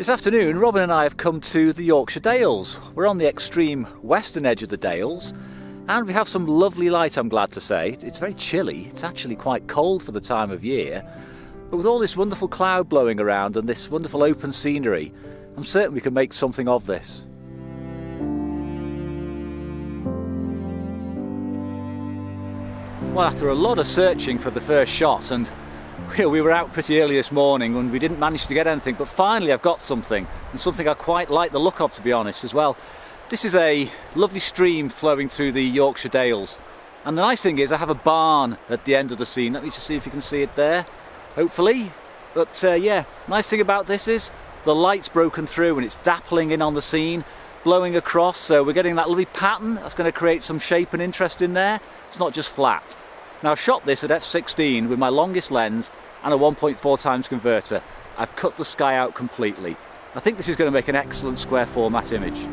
This afternoon, Robin and I have come to the Yorkshire Dales. We're on the extreme western edge of the Dales, and we have some lovely light, I'm glad to say. It's very chilly, it's actually quite cold for the time of year, but with all this wonderful cloud blowing around and this wonderful open scenery, I'm certain we can make something of this. Well, after a lot of searching for the first shot, and we were out pretty early this morning and we didn't manage to get anything, but finally I've got something, and something I quite like the look of, to be honest, as well. This is a lovely stream flowing through the Yorkshire Dales, and the nice thing is I have a barn at the end of the scene. Let me just see if you can see it there, hopefully. But yeah, nice thing about this is the light's broken through and it's dappling in on the scene, blowing across, so we're getting that lovely pattern that's going to create some shape and interest in there. It's not just flat. Now, I've shot this at f/16 with my longest lens and a 1.4x converter. I've cut the sky out completely. I think this is going to make an excellent square format image.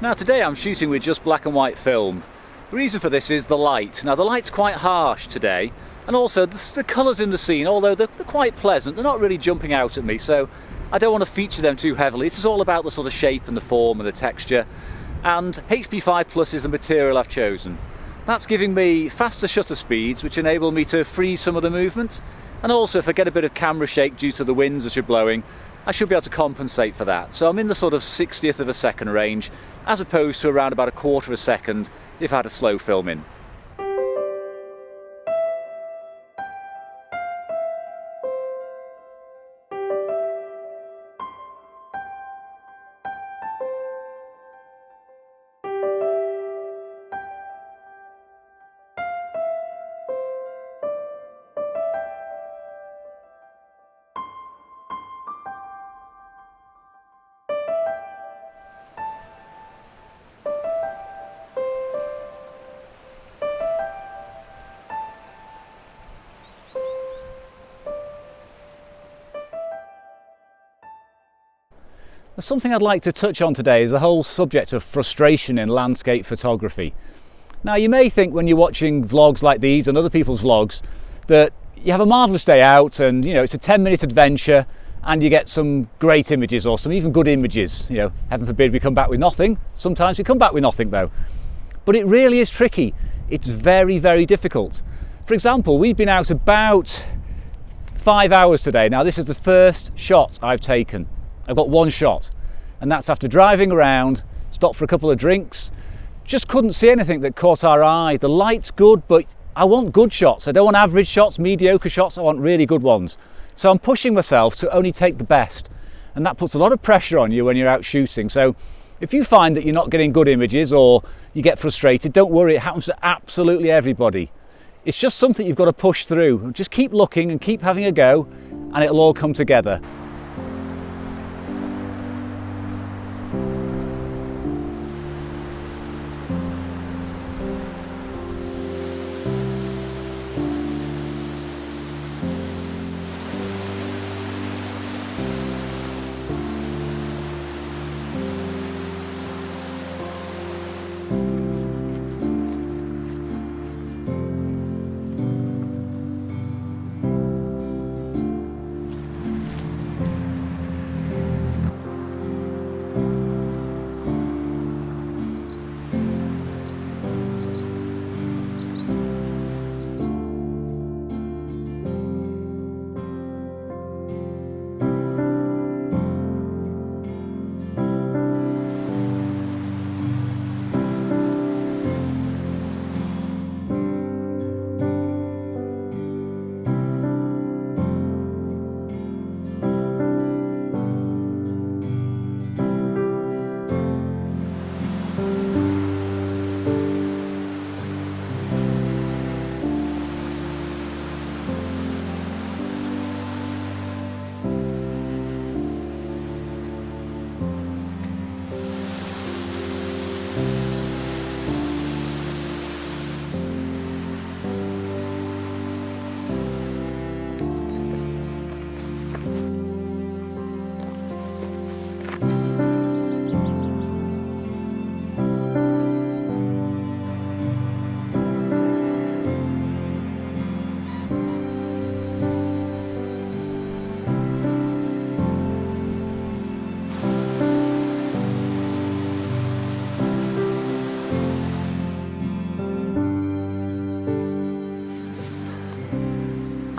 Now today I'm shooting with just black and white film. The reason for this is the light. Now the light's quite harsh today, and also the colours in the scene, although they're quite pleasant, they're not really jumping out at me, so I don't want to feature them too heavily. It's all about the sort of shape and the form and the texture, and HP5 Plus is the material I've chosen. That's giving me faster shutter speeds, which enable me to freeze some of the movement, and also if I get a bit of camera shake due to the winds that are blowing, I should be able to compensate for that. So I'm in the sort of 60th of a second range, as opposed to around about a quarter of a second if I had a slow film in. Something I'd like to touch on today is the whole subject of frustration in landscape photography. Now, you may think when you're watching vlogs like these and other people's vlogs that you have a marvellous day out and it's a 10-minute adventure and you get some great images or some even good images. Heaven forbid we come back with nothing. Sometimes we come back with nothing though. But it really is tricky. It's very, very difficult. For example, we've been out about 5 hours today. Now, this is the first shot I've taken. I've got one shot, and that's after driving around, stopped for a couple of drinks, just couldn't see anything that caught our eye. The light's good, but I want good shots. I don't want average shots, mediocre shots, I want really good ones. So I'm pushing myself to only take the best, and that puts a lot of pressure on you when you're out shooting. So if you find that you're not getting good images or you get frustrated, don't worry, it happens to absolutely everybody. It's just something you've got to push through. Just keep looking and keep having a go, and it'll all come together.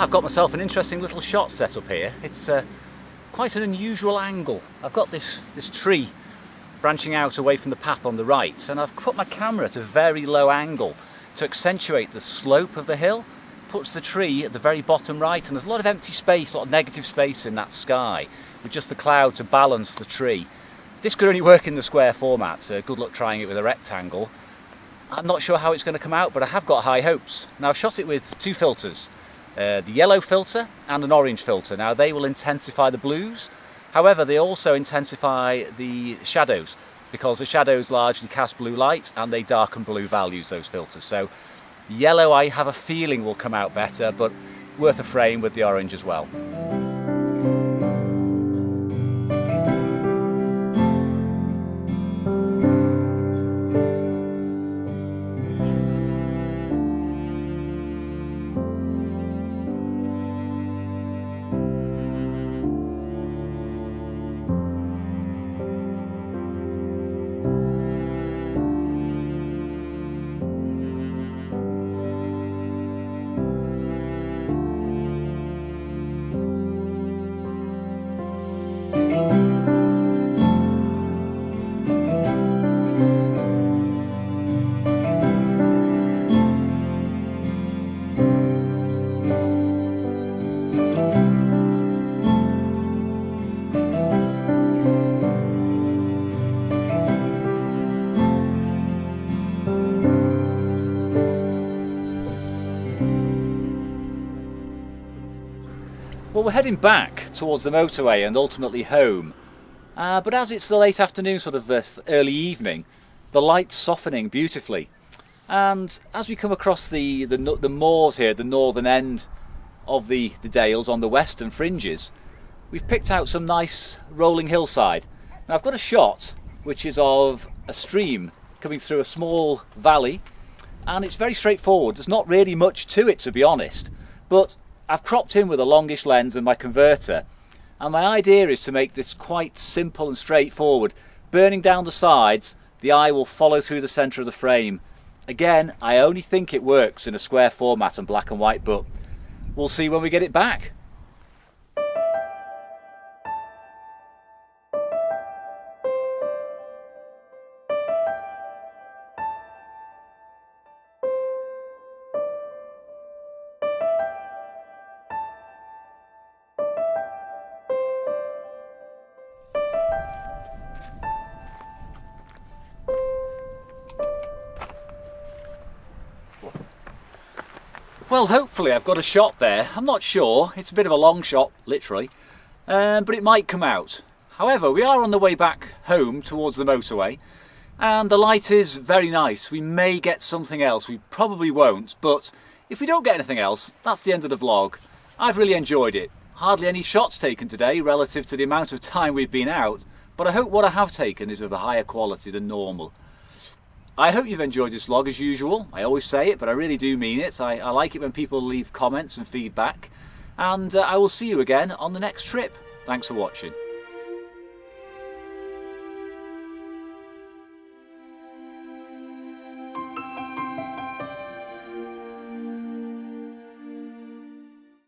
I've got myself an interesting little shot set up here. It's quite an unusual angle. I've got this tree branching out away from the path on the right, and I've put my camera at a very low angle to accentuate the slope of the hill. Puts the tree at the very bottom right, and there's a lot of empty space, a lot of negative space in that sky, with just the cloud to balance the tree. This could only work in the square format, so good luck trying it with a rectangle. I'm not sure how it's going to come out, but I have got high hopes. Now, I've shot it with two filters, the yellow filter and an orange filter. Now, they will intensify the blues. However, they also intensify the shadows, because the shadows largely cast blue light and they darken blue values, those filters. So yellow, I have a feeling, will come out better, but worth a frame with the orange as well. Well, we're heading back towards the motorway and ultimately home, but as it's the late afternoon, sort of early evening, the light's softening beautifully, and as we come across the moors here, the northern end of the dales on the western fringes, we've picked out some nice rolling hillside. Now, I've got a shot which is of a stream coming through a small valley, and it's very straightforward. There's not really much to it, to be honest, but I've cropped in with a longish lens and my converter, and my idea is to make this quite simple and straightforward. Burning down the sides, the eye will follow through the centre of the frame. Again, I only think it works in a square format and black and white, but we'll see when we get it back. Well, hopefully I've got a shot there. I'm not sure. It's a bit of a long shot, literally, but it might come out. However, we are on the way back home towards the motorway, and the light is very nice. We may get something else. We probably won't, but if we don't get anything else, that's the end of the vlog. I've really enjoyed it. Hardly any shots taken today relative to the amount of time we've been out, but I hope what I have taken is of a higher quality than normal. I hope you've enjoyed this vlog as usual. I always say it, but I really do mean it. I like it when people leave comments and feedback. And I will see you again on the next trip. Thanks for watching.